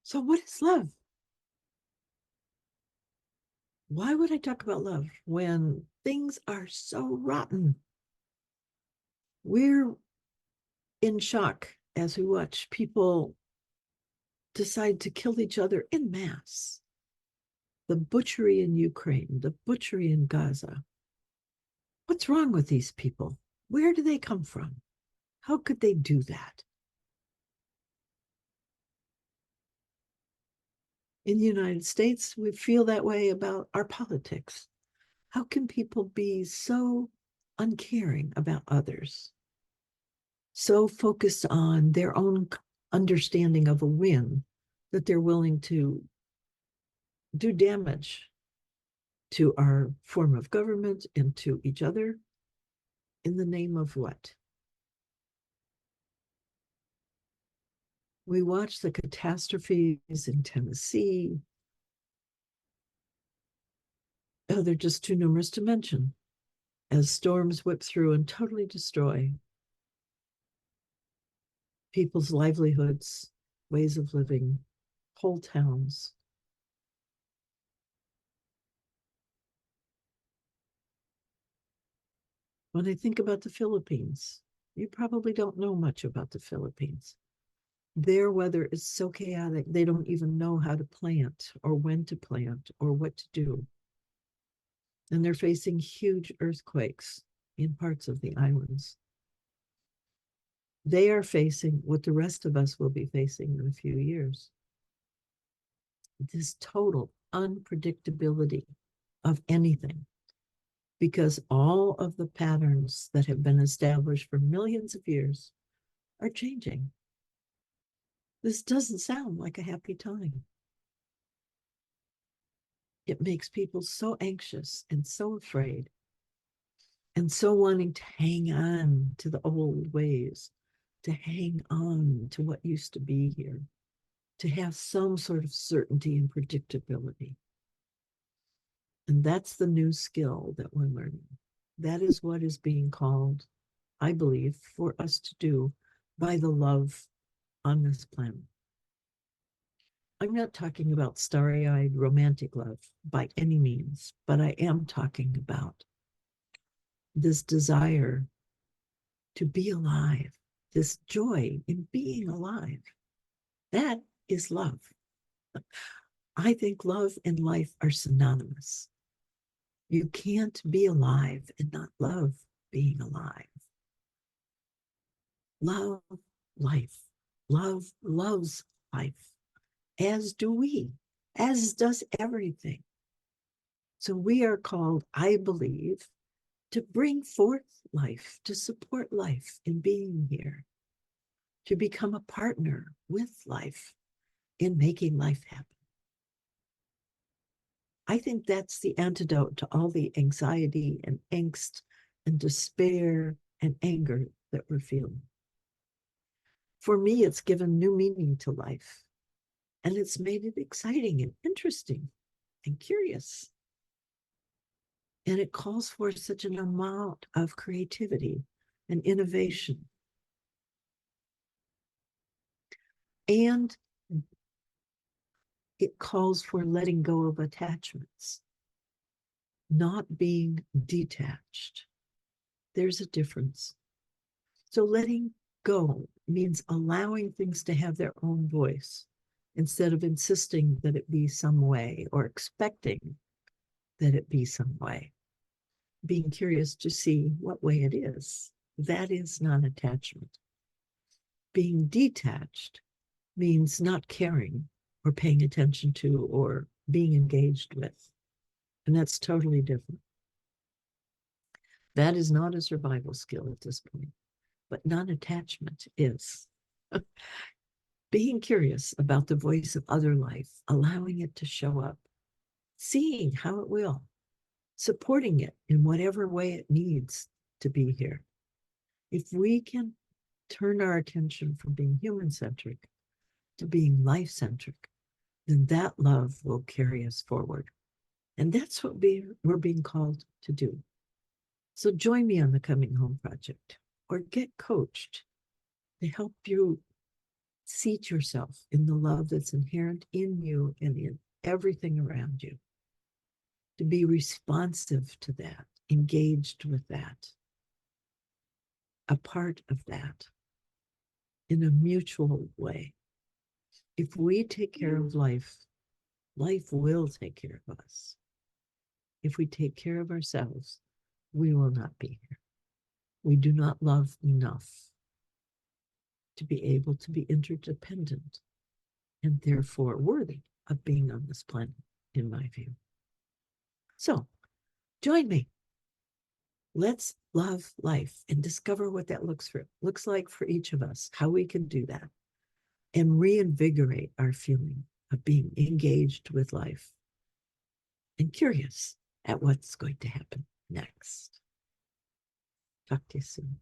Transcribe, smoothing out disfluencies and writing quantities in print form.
So, what is love? Why would I talk about love when things are so rotten? We're in shock as we watch people decide to kill each other in mass. The butchery in Ukraine, the butchery in Gaza. What's wrong with these people? Where do they come from? How could they do that? In the United States, we feel that way about our politics. How can people be so uncaring about others, so focused on their own understanding of a win that they're willing to do damage to our form of government and to each other in the name of what? We watch the catastrophes in Tennessee. Oh, they're just too numerous to mention as storms whip through and totally destroy people's livelihoods, ways of living, whole towns. When I think about the Philippines, you probably don't know much about the Philippines. Their weather is so chaotic, they don't even know how to plant or when to plant or what to do. And they're facing huge earthquakes in parts of the islands. They are facing what the rest of us will be facing in a few years. This total unpredictability of anything, because all of the patterns that have been established for millions of years are changing. This doesn't sound like a happy time. It makes people so anxious and so afraid and so wanting to hang on to the old ways, to hang on to what used to be here, to have some sort of certainty and predictability. And that's the new skill that we're learning. That is what is being called, I believe, for us to do by the love on this planet. I'm not talking about starry-eyed romantic love by any means, but I am talking about this desire to be alive, this joy in being alive. That is love. I think love and life are synonymous. You can't be alive and not love being alive. Love life. Love loves life, as do we, as does everything. So we are called, I believe, to bring forth life, to support life in being here, to become a partner with life in making life happen. I think that's the antidote to all the anxiety and angst and despair and anger that we're feeling. For me, it's given new meaning to life, and it's made it exciting and interesting and curious. And it calls for such an amount of creativity and innovation. And it calls for letting go of attachments, not being detached. There's a difference. So letting go means allowing things to have their own voice instead of insisting that it be some way or expecting that it be some way. Being curious to see what way it is. That is non-attachment. Being detached means not caring or paying attention to or being engaged with. And that's totally different. That is not a survival skill at this point, but non-attachment is. Being curious about the voice of other life, allowing it to show up, seeing how it will, supporting it in whatever way it needs to be here. If we can turn our attention from being human-centric to being life-centric, then that love will carry us forward. And that's what we're being called to do. So join me on the Coming Home Project or get coached to help you Seat yourself in the love that's inherent in you and in everything around you. To be responsive to that, engaged with that, a part of that in a mutual way. If we take care of life, life will take care of us. If we take care of ourselves, we will not be here. We do not love enough to be able to be interdependent and therefore worthy of being on this planet, in my view. So join me. Let's love life and discover what that looks like for each of us, how we can do that, and reinvigorate our feeling of being engaged with life and curious at what's going to happen next. Talk to you soon.